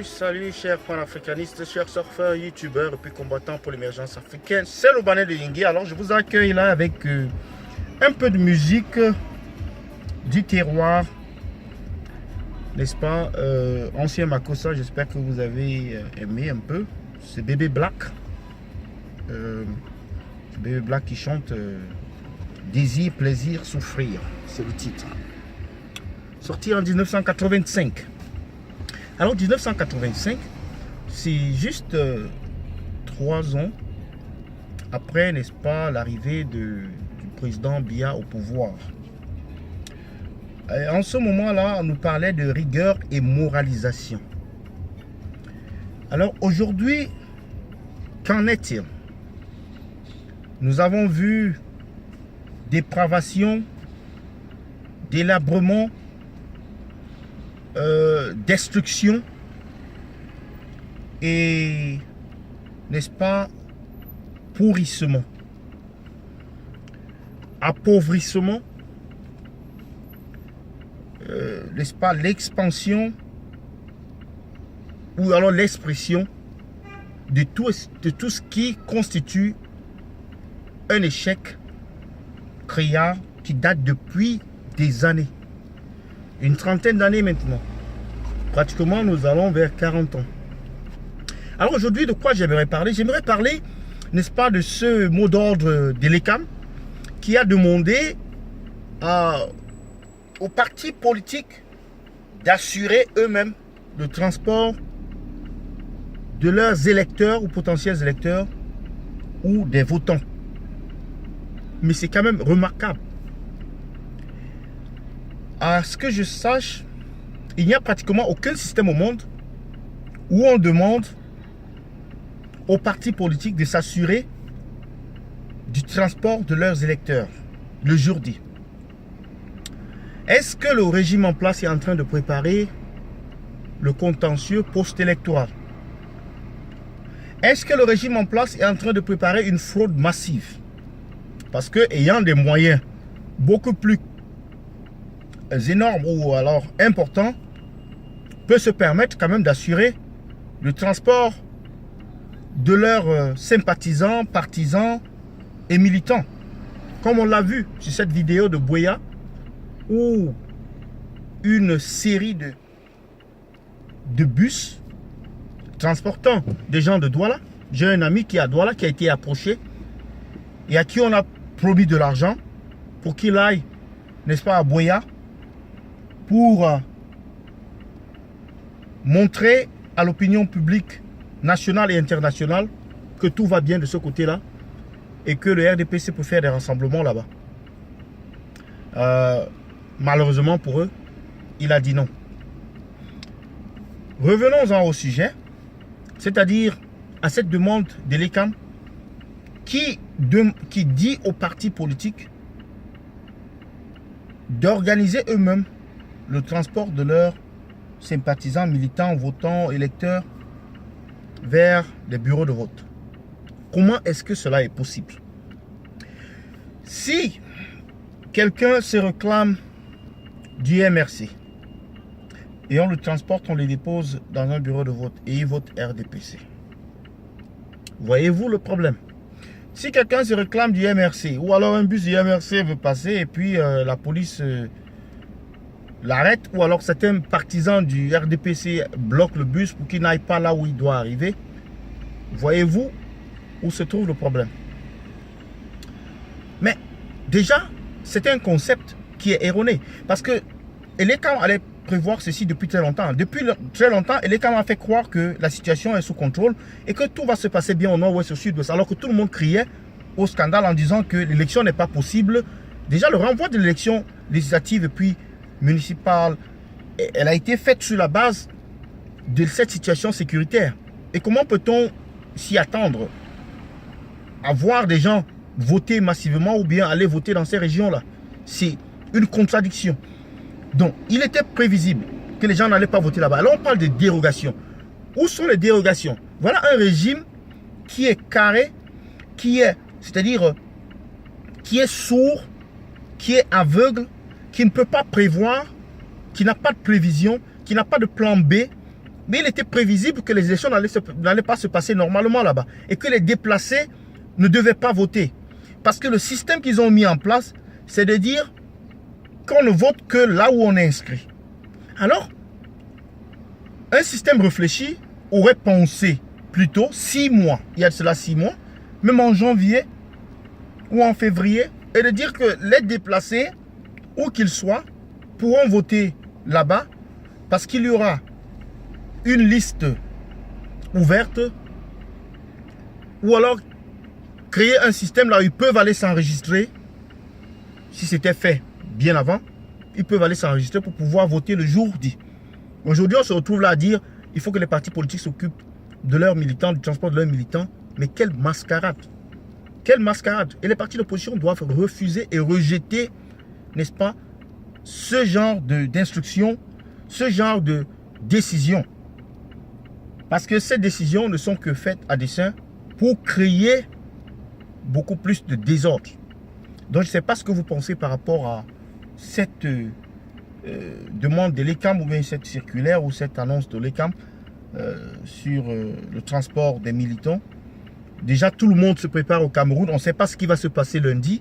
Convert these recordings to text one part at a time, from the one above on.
Salut, chers panafricanistes, chers surfeurs, youtubeurs et puis combattants pour l'émergence africaine. C'est le Banet de Yingui. Alors je vous accueille là avec un peu de musique du terroir, n'est-ce pas, ancien Makossa. J'espère que vous avez aimé un peu. C'est Bébé Black. Bébé Black qui chante Désir, plaisir, souffrir. C'est le titre. Sorti en 1985. Alors 1985, c'est juste 3 ans après, n'est-ce pas, l'arrivée du président Biya au pouvoir. Et en ce moment-là, on nous parlait de rigueur et moralisation. Alors aujourd'hui, qu'en est-il? Nous avons vu dépravation, délabrement, destruction et, n'est-ce pas, pourrissement, appauvrissement, n'est-ce pas, l'expansion ou alors l'expression de tout ce qui constitue un échec criard qui date depuis des années. Une trentaine d'années maintenant. Pratiquement, nous allons vers 40 ans. Alors aujourd'hui, de quoi j'aimerais parler? J'aimerais parler, n'est-ce pas, de ce mot d'ordre de l'ECAM qui a demandé aux partis politiques d'assurer eux-mêmes le transport de leurs électeurs ou potentiels électeurs ou des votants. Mais c'est quand même remarquable. À ce que je sache, il n'y a pratiquement aucun système au monde où on demande aux partis politiques de s'assurer du transport de leurs électeurs le jour dit. Est-ce que le régime en place est en train de préparer le contentieux post-électoral? Est-ce que le régime en place est en train de préparer une fraude massive? Parce que ayant des moyens beaucoup plus énormes ou alors importants, peut se permettre quand même d'assurer le transport de leurs sympathisants, partisans et militants. Comme on l'a vu sur cette vidéo de Buea, où une série de bus transportant des gens de Douala. J'ai un ami qui est à Douala qui a été approché et à qui on a promis de l'argent pour qu'il aille, n'est-ce pas, à Buea, pour montrer à l'opinion publique nationale et internationale que tout va bien de ce côté-là et que le RDPC peut faire des rassemblements là-bas. Malheureusement pour eux, il a dit non. Revenons-en au sujet, c'est-à-dire à cette demande de l'ECAM qui dit aux partis politiques d'organiser eux-mêmes le transport de leurs sympathisants, militants, votants, électeurs vers les bureaux de vote. Comment est-ce que cela est possible? Si quelqu'un se réclame du MRC et on le transporte, on le dépose dans un bureau de vote et il vote RDPC. Voyez-vous le problème? Si quelqu'un se réclame du MRC ou alors un bus du MRC veut passer et puis la police l'arrête, ou alors certains partisans du RDPC bloquent le bus pour qu'il n'aille pas là où il doit arriver, voyez-vous où se trouve le problème? Mais déjà, c'est un concept qui est erroné. Parce que l'ECAM allait prévoir ceci depuis très longtemps. Depuis très longtemps, l'ECAM a fait croire que la situation est sous contrôle et que tout va se passer bien au nord-ouest, au sud-ouest. Alors que tout le monde criait au scandale en disant que l'élection n'est pas possible. Déjà, le renvoi de l'élection législative et puis municipale, elle a été faite sur la base de cette situation sécuritaire. Et comment peut-on s'y attendre à voir des gens voter massivement ou bien aller voter dans ces régions-là? C'est une contradiction. Donc, il était prévisible que les gens n'allaient pas voter là-bas. Alors, on parle de dérogations. Où sont les dérogations? Voilà un régime qui est carré, c'est-à-dire qui est sourd, qui est aveugle, qui ne peut pas prévoir, qui n'a pas de prévision, qui n'a pas de plan B, Mais il était prévisible que les élections n'allaient pas se passer normalement là-bas. Et que les déplacés ne devaient pas voter. Parce que le système qu'ils ont mis en place, c'est de dire qu'on ne vote que là où on est inscrit. Alors, un système réfléchi aurait pensé plutôt 6 mois, il y a de cela 6 mois, même en janvier ou en février, et de dire que les déplacés, où qu'ils soient, pourront voter là-bas parce qu'il y aura une liste ouverte, ou alors créer un système là où ils peuvent aller s'enregistrer. Si c'était fait bien avant, ils peuvent aller s'enregistrer pour pouvoir voter le jour dit. Aujourd'hui, on se retrouve là à dire il faut que les partis politiques s'occupent de leurs militants, du transport de leurs militants. Mais quelle mascarade! Quelle mascarade! Et les partis d'opposition doivent refuser et rejeter, n'est-ce pas, ce genre d'instruction, ce genre de décision. Parce que ces décisions ne sont que faites à dessein pour créer beaucoup plus de désordre. Donc, je ne sais pas ce que vous pensez par rapport à cette demande de l'ECAM ou bien cette circulaire ou cette annonce de l'ECAM sur le transport des militants. Déjà, tout le monde se prépare au Cameroun. On ne sait pas ce qui va se passer lundi.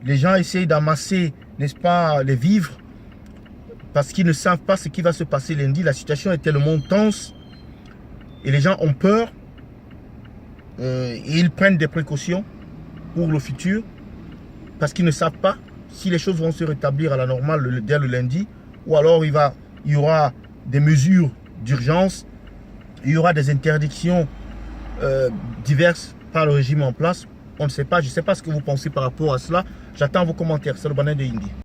Les gens essayent d'amasser, n'est-ce pas, les vivres parce qu'ils ne savent pas ce qui va se passer lundi. La situation est tellement tense et les gens ont peur et ils prennent des précautions pour le futur parce qu'ils ne savent pas si les choses vont se rétablir à la normale dès le lundi ou alors il y aura des mesures d'urgence, il y aura des interdictions diverses par le régime en place. On ne sait pas, je ne sais pas ce que vous pensez par rapport à cela. J'attends vos commentaires. C'est le Banane de Indy.